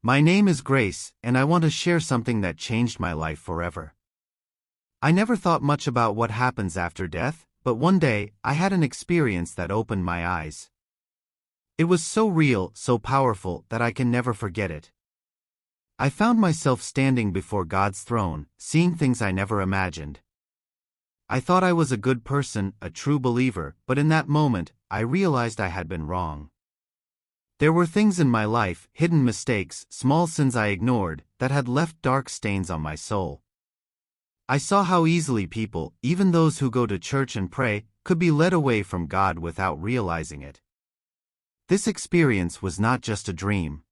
My name is Grace, and I want to share something that changed my life forever. I never thought much about what happens after death, but one day, I had an experience that opened my eyes. It was so real, so powerful, that I can never forget it. I found myself standing before God's throne, seeing things I never imagined. I thought I was a good person, a true believer, but in that moment, I realized I had been wrong. There were things in my life, hidden mistakes, small sins I ignored, that had left dark stains on my soul. I saw how easily people, even those who go to church and pray, could be led away from God without realizing it. This experience was not just a dream.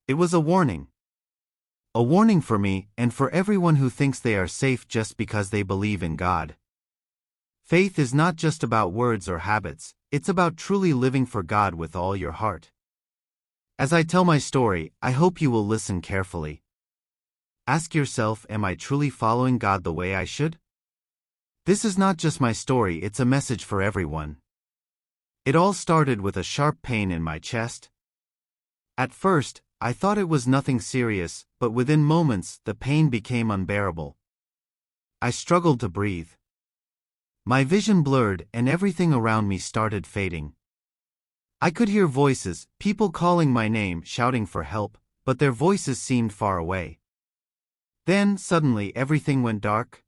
It was a warning. A warning for me, and for everyone who thinks they are safe just because they believe in God. Faith is not just about words or habits, it's about truly living for God with all your heart. As I tell my story, I hope you will listen carefully. Ask yourself, am I truly following God the way I should? This is not just my story, it's a message for everyone. It all started with a sharp pain in my chest. At first, I thought it was nothing serious, but within moments, the pain became unbearable. I struggled to breathe. My vision blurred, and everything around me started fading. I could hear voices, people calling my name, shouting for help, but their voices seemed far away. Then, suddenly, everything went dark.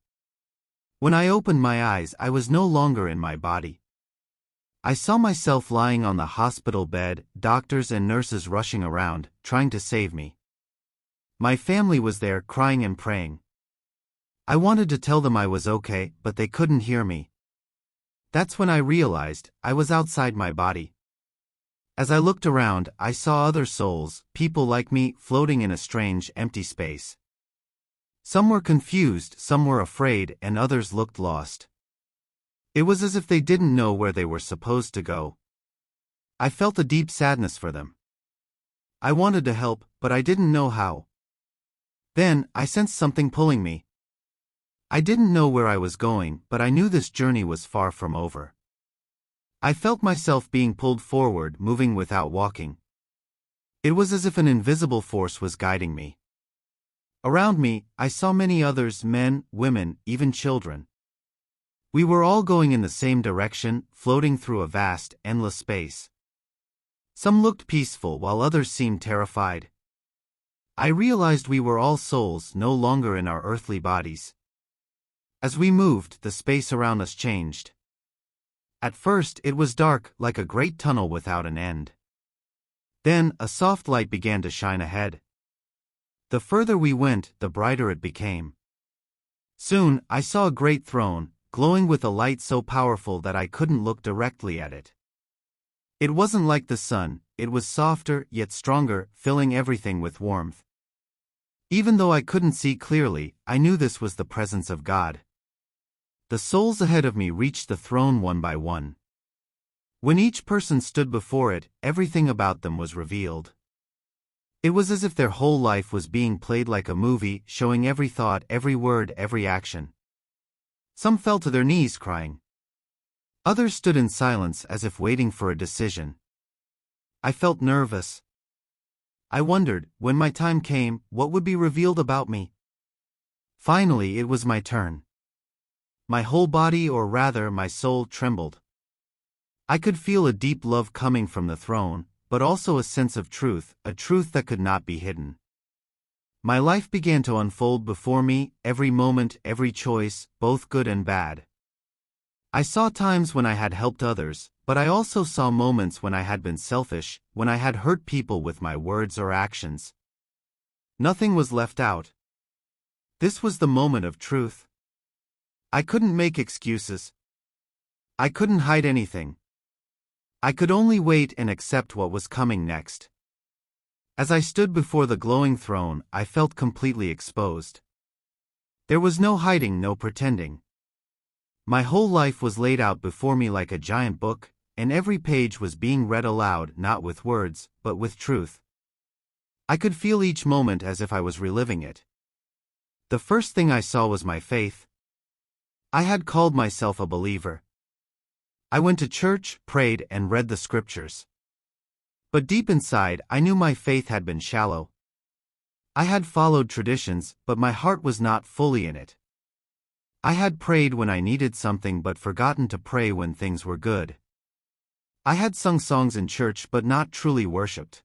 When I opened my eyes, I was no longer in my body. I saw myself lying on the hospital bed, doctors and nurses rushing around, trying to save me. My family was there, crying and praying. I wanted to tell them I was okay, but they couldn't hear me. That's when I realized I was outside my body. As I looked around, I saw other souls, people like me, floating in a strange, empty space. Some were confused, some were afraid, and others looked lost. It was as if they didn't know where they were supposed to go. I felt a deep sadness for them. I wanted to help, but I didn't know how. Then, I sensed something pulling me. I didn't know where I was going, but I knew this journey was far from over. I felt myself being pulled forward, moving without walking. It was as if an invisible force was guiding me. Around me, I saw many others, men, women, even children. We were all going in the same direction, floating through a vast, endless space. Some looked peaceful while others seemed terrified. I realized we were all souls, no longer in our earthly bodies. As we moved, the space around us changed. At first, it was dark, like a great tunnel without an end. Then, a soft light began to shine ahead. The further we went, the brighter it became. Soon, I saw a great throne, glowing with a light so powerful that I couldn't look directly at it. It wasn't like the sun, it was softer, yet stronger, filling everything with warmth. Even though I couldn't see clearly, I knew this was the presence of God. The souls ahead of me reached the throne one by one. When each person stood before it, everything about them was revealed. It was as if their whole life was being played like a movie, showing every thought, every word, every action. Some fell to their knees crying. Others stood in silence as if waiting for a decision. I felt nervous. I wondered, when my time came, what would be revealed about me. Finally, it was my turn. My whole body, or rather my soul, trembled. I could feel a deep love coming from the throne, but also a sense of truth, a truth that could not be hidden. My life began to unfold before me, every moment, every choice, both good and bad. I saw times when I had helped others, but I also saw moments when I had been selfish, when I had hurt people with my words or actions. Nothing was left out. This was the moment of truth. I couldn't make excuses. I couldn't hide anything. I could only wait and accept what was coming next. As I stood before the glowing throne, I felt completely exposed. There was no hiding, no pretending. My whole life was laid out before me like a giant book, and every page was being read aloud, not with words, but with truth. I could feel each moment as if I was reliving it. The first thing I saw was my faith. I had called myself a believer. I went to church, prayed, and read the scriptures. But deep inside, I knew my faith had been shallow. I had followed traditions, but my heart was not fully in it. I had prayed when I needed something but forgotten to pray when things were good. I had sung songs in church but not truly worshipped.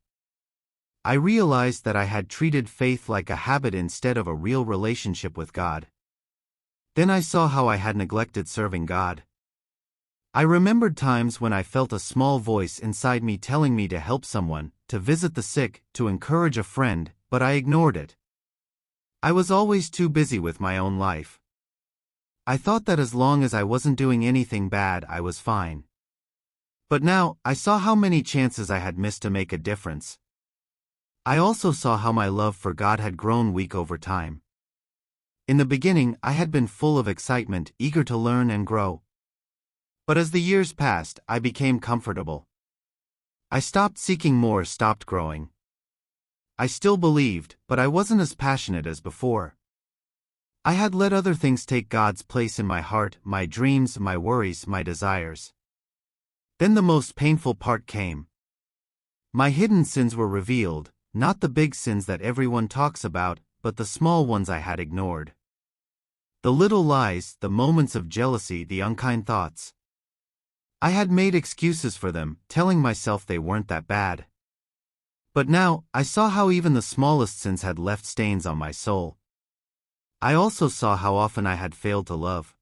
I realized that I had treated faith like a habit instead of a real relationship with God. Then I saw how I had neglected serving God. I remembered times when I felt a small voice inside me telling me to help someone, to visit the sick, to encourage a friend, but I ignored it. I was always too busy with my own life. I thought that as long as I wasn't doing anything bad, I was fine. But now, I saw how many chances I had missed to make a difference. I also saw how my love for God had grown weak over time. In the beginning, I had been full of excitement, eager to learn and grow. But as the years passed, I became comfortable. I stopped seeking more, stopped growing. I still believed, but I wasn't as passionate as before. I had let other things take God's place in my heart, my dreams, my worries, my desires. Then the most painful part came. My hidden sins were revealed, not the big sins that everyone talks about, but the small ones I had ignored. The little lies, the moments of jealousy, the unkind thoughts. I had made excuses for them, telling myself they weren't that bad. But now, I saw how even the smallest sins had left stains on my soul. I also saw how often I had failed to love.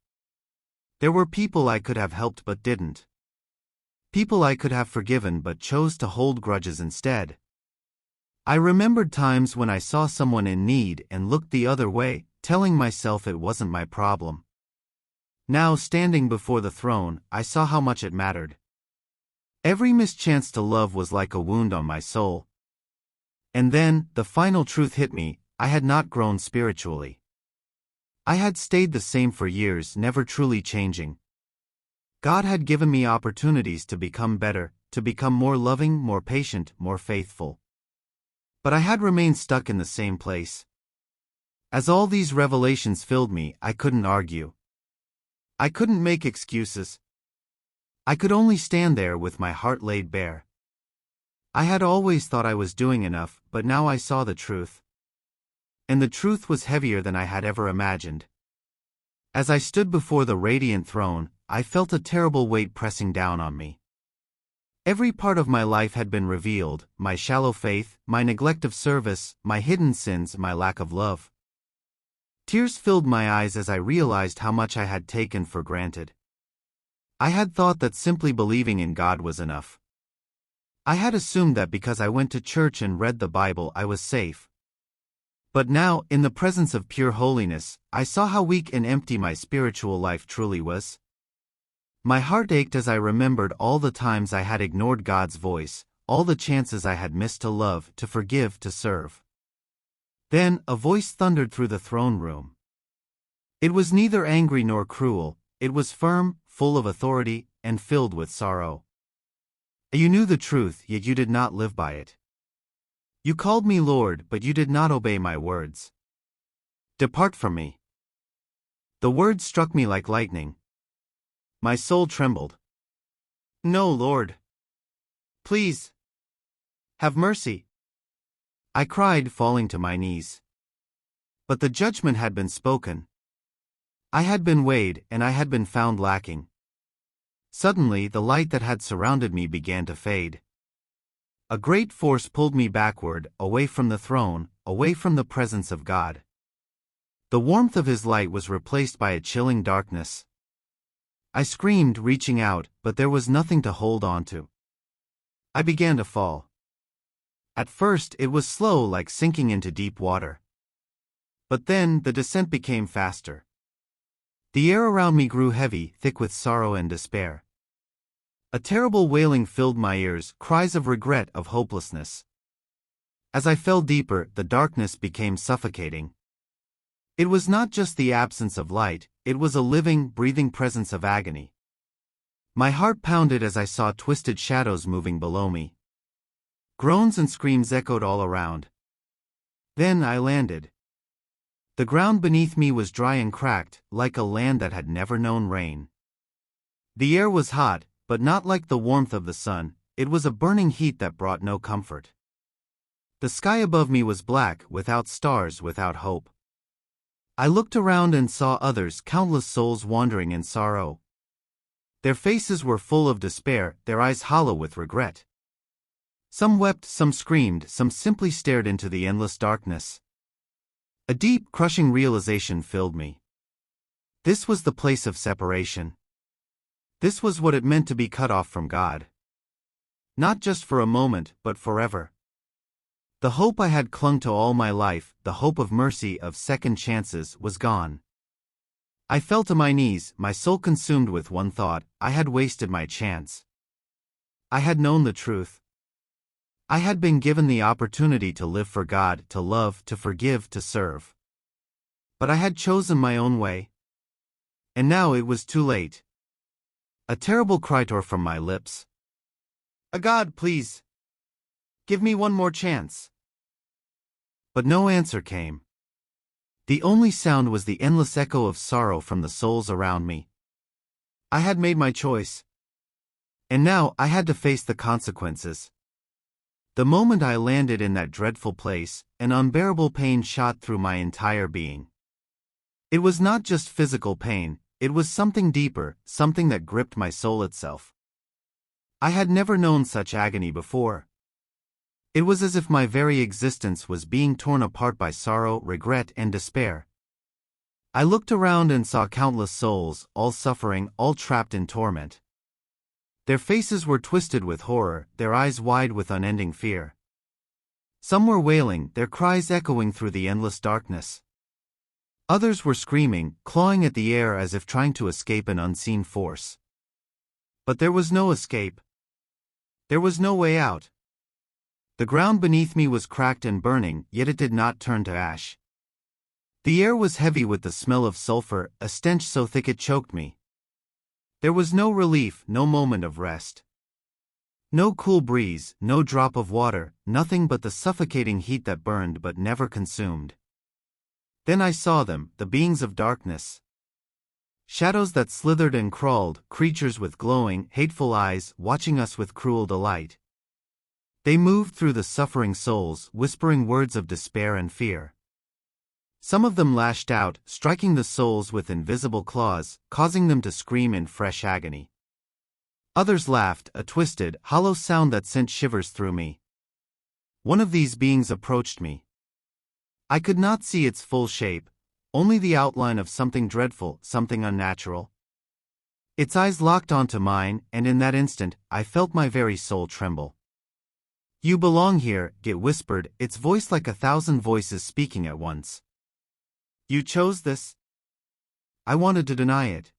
There were people I could have helped but didn't. People I could have forgiven but chose to hold grudges instead. I remembered times when I saw someone in need and looked the other way, telling myself it wasn't my problem. Now, standing before the throne, I saw how much it mattered. Every missed chance to love was like a wound on my soul. And then, the final truth hit me: I had not grown spiritually. I had stayed the same for years, never truly changing. God had given me opportunities to become better, to become more loving, more patient, more faithful. But I had remained stuck in the same place. As all these revelations filled me, I couldn't argue. I couldn't make excuses. I could only stand there with my heart laid bare. I had always thought I was doing enough, but now I saw the truth. And the truth was heavier than I had ever imagined. As I stood before the radiant throne, I felt a terrible weight pressing down on me. Every part of my life had been revealed: my shallow faith, my neglect of service, my hidden sins, my lack of love. Tears filled my eyes as I realized how much I had taken for granted. I had thought that simply believing in God was enough. I had assumed that because I went to church and read the Bible, I was safe. But now, in the presence of pure holiness, I saw how weak and empty my spiritual life truly was. My heart ached as I remembered all the times I had ignored God's voice, all the chances I had missed to love, to forgive, to serve. Then, a voice thundered through the throne room. It was neither angry nor cruel, it was firm, full of authority, and filled with sorrow. You knew the truth, yet you did not live by it. You called me Lord, but you did not obey my words. Depart from me. The words struck me like lightning. My soul trembled. No, Lord. Please. Have mercy. I cried, falling to my knees. But the judgment had been spoken. I had been weighed, and I had been found lacking. Suddenly, the light that had surrounded me began to fade. A great force pulled me backward, away from the throne, away from the presence of God. The warmth of His light was replaced by a chilling darkness. I screamed, reaching out, but there was nothing to hold on to. I began to fall. At first, it was slow, like sinking into deep water. But then, the descent became faster. The air around me grew heavy, thick with sorrow and despair. A terrible wailing filled my ears, cries of regret, of hopelessness. As I fell deeper, the darkness became suffocating. It was not just the absence of light, it was a living, breathing presence of agony. My heart pounded as I saw twisted shadows moving below me. Groans and screams echoed all around. Then I landed. The ground beneath me was dry and cracked, like a land that had never known rain. The air was hot, but not like the warmth of the sun, it was a burning heat that brought no comfort. The sky above me was black, without stars, without hope. I looked around and saw others, countless souls wandering in sorrow. Their faces were full of despair, their eyes hollow with regret. Some wept, some screamed, some simply stared into the endless darkness. A deep, crushing realization filled me. This was the place of separation. This was what it meant to be cut off from God. Not just for a moment, but forever. The hope I had clung to all my life, the hope of mercy, of second chances, was gone. I fell to my knees, my soul consumed with one thought: I had wasted my chance. I had known the truth. I had been given the opportunity to live for God, to love, to forgive, to serve. But I had chosen my own way. And now it was too late. A terrible cry tore from my lips. God, please, give me one more chance. But no answer came. The only sound was the endless echo of sorrow from the souls around me. I had made my choice. And now I had to face the consequences. The moment I landed in that dreadful place, an unbearable pain shot through my entire being. It was not just physical pain, it was something deeper, something that gripped my soul itself. I had never known such agony before. It was as if my very existence was being torn apart by sorrow, regret, and despair. I looked around and saw countless souls, all suffering, all trapped in torment. Their faces were twisted with horror, their eyes wide with unending fear. Some were wailing, their cries echoing through the endless darkness. Others were screaming, clawing at the air as if trying to escape an unseen force. But there was no escape. There was no way out. The ground beneath me was cracked and burning, yet it did not turn to ash. The air was heavy with the smell of sulfur, a stench so thick it choked me. There was no relief, no moment of rest. No cool breeze, no drop of water, nothing but the suffocating heat that burned but never consumed. Then I saw them, the beings of darkness. Shadows that slithered and crawled, creatures with glowing, hateful eyes, watching us with cruel delight. They moved through the suffering souls, whispering words of despair and fear. Some of them lashed out, striking the souls with invisible claws, causing them to scream in fresh agony. Others laughed, a twisted, hollow sound that sent shivers through me. One of these beings approached me. I could not see its full shape, only the outline of something dreadful, something unnatural. Its eyes locked onto mine, and in that instant, I felt my very soul tremble. "You belong here," it whispered, its voice like 1,000 voices speaking at once. "You chose this?" I wanted to deny it.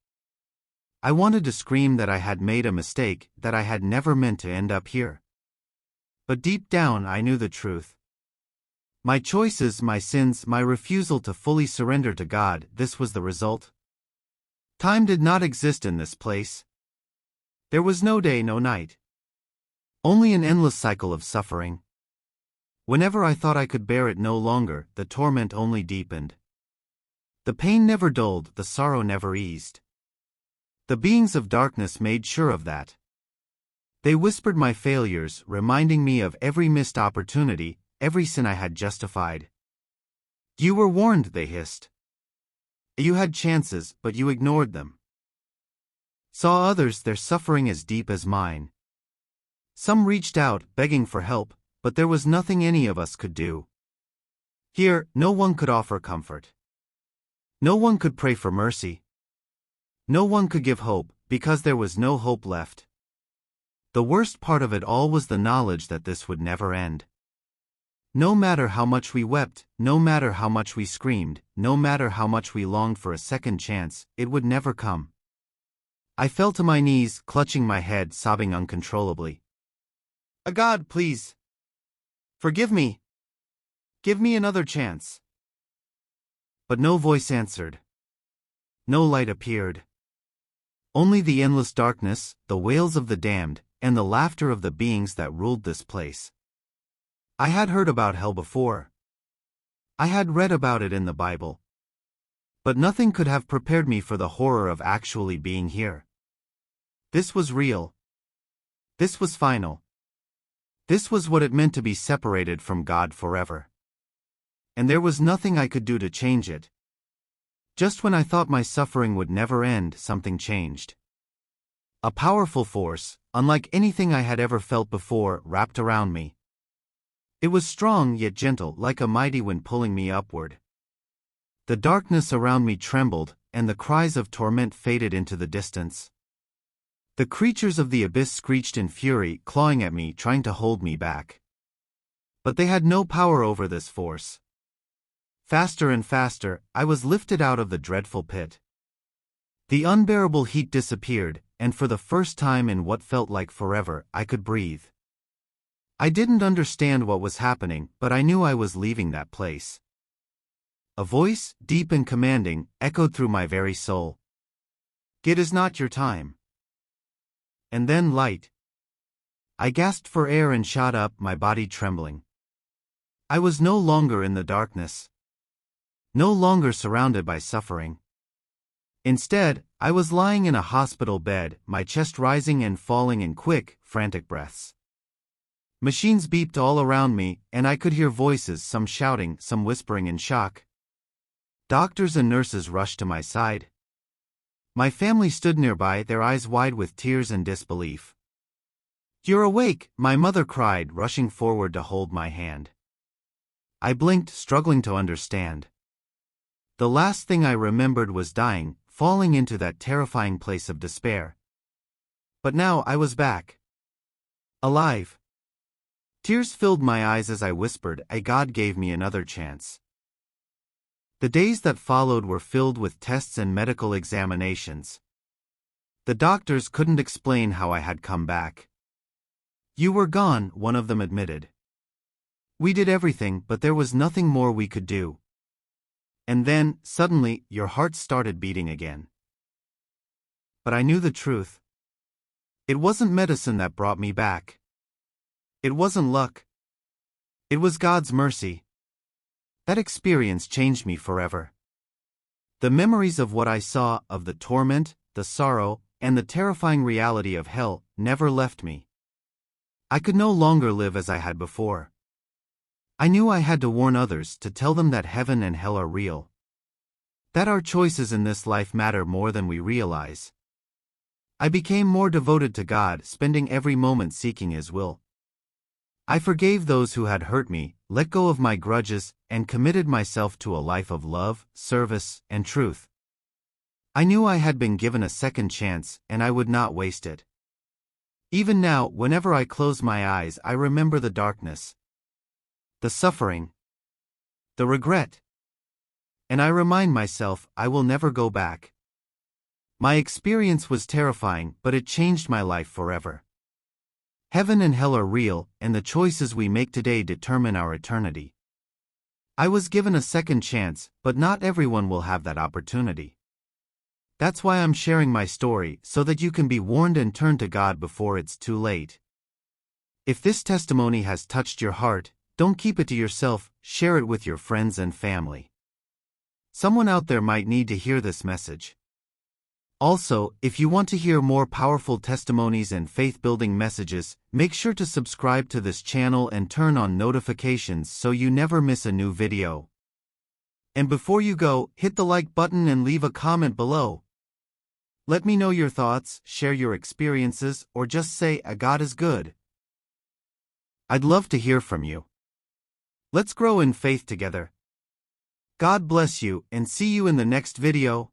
I wanted to scream that I had made a mistake, that I had never meant to end up here. But deep down I knew the truth. My choices, my sins, my refusal to fully surrender to God, this was the result. Time did not exist in this place. There was no day, no night. Only an endless cycle of suffering. Whenever I thought I could bear it no longer, the torment only deepened. The pain never dulled, the sorrow never eased. The beings of darkness made sure of that. They whispered my failures, reminding me of every missed opportunity, every sin I had justified. "You were warned," they hissed. "You had chances, but you ignored them." Saw others, their suffering as deep as mine. Some reached out, begging for help, but there was nothing any of us could do. Here, no one could offer comfort. No one could pray for mercy. No one could give hope, because there was no hope left. The worst part of it all was the knowledge that this would never end. No matter how much we wept, no matter how much we screamed, no matter how much we longed for a second chance, it would never come. I fell to my knees, clutching my head, sobbing uncontrollably. "God, please, forgive me. Give me another chance." But no voice answered. No light appeared. Only the endless darkness, the wails of the damned, and the laughter of the beings that ruled this place. I had heard about hell before. I had read about it in the Bible. But nothing could have prepared me for the horror of actually being here. This was real. This was final. This was what it meant to be separated from God forever. And there was nothing I could do to change it. Just when I thought my suffering would never end, something changed. A powerful force, unlike anything I had ever felt before, wrapped around me. It was strong yet gentle, like a mighty wind pulling me upward. The darkness around me trembled, and the cries of torment faded into the distance. The creatures of the abyss screeched in fury, clawing at me, trying to hold me back. But they had no power over this force. Faster and faster, I was lifted out of the dreadful pit. The unbearable heat disappeared, and for the first time in what felt like forever, I could breathe. I didn't understand what was happening, but I knew I was leaving that place. A voice, deep and commanding, echoed through my very soul. "It is not your time." And then light. I gasped for air and shot up, my body trembling. I was no longer in the darkness. No longer surrounded by suffering. Instead, I was lying in a hospital bed, my chest rising and falling in quick, frantic breaths. Machines beeped all around me, and I could hear voices, some shouting, some whispering in shock. Doctors and nurses rushed to my side. My family stood nearby, their eyes wide with tears and disbelief. "You're awake," my mother cried, rushing forward to hold my hand. I blinked, struggling to understand. The last thing I remembered was dying, falling into that terrifying place of despair. But now I was back. Alive. Tears filled my eyes as I whispered, God gave me another chance. The days that followed were filled with tests and medical examinations. The doctors couldn't explain how I had come back. "You were gone," one of them admitted. "We did everything, but there was nothing more we could do." And then, suddenly, your heart started beating again. But I knew the truth. It wasn't medicine that brought me back. It wasn't luck. It was God's mercy. That experience changed me forever. The memories of what I saw, of the torment, the sorrow, and the terrifying reality of hell, never left me. I could no longer live as I had before. I knew I had to warn others, to tell them that heaven and hell are real. That our choices in this life matter more than we realize. I became more devoted to God, spending every moment seeking His will. I forgave those who had hurt me, let go of my grudges, and committed myself to a life of love, service, and truth. I knew I had been given a second chance, and I would not waste it. Even now, whenever I close my eyes, I remember the darkness, the suffering, the regret. And I remind myself, I will never go back. My experience was terrifying, but it changed my life forever. Heaven and hell are real, and the choices we make today determine our eternity. I was given a second chance, but not everyone will have that opportunity. That's why I'm sharing my story, so that you can be warned and turn to God before it's too late. If this testimony has touched your heart, don't keep it to yourself, share it with your friends and family. Someone out there might need to hear this message. Also, if you want to hear more powerful testimonies and faith-building messages, make sure to subscribe to this channel and turn on notifications so you never miss a new video. And before you go, hit the like button and leave a comment below. Let me know your thoughts, share your experiences, or just say, God is good. I'd love to hear from you. Let's grow in faith together. God bless you, and see you in the next video.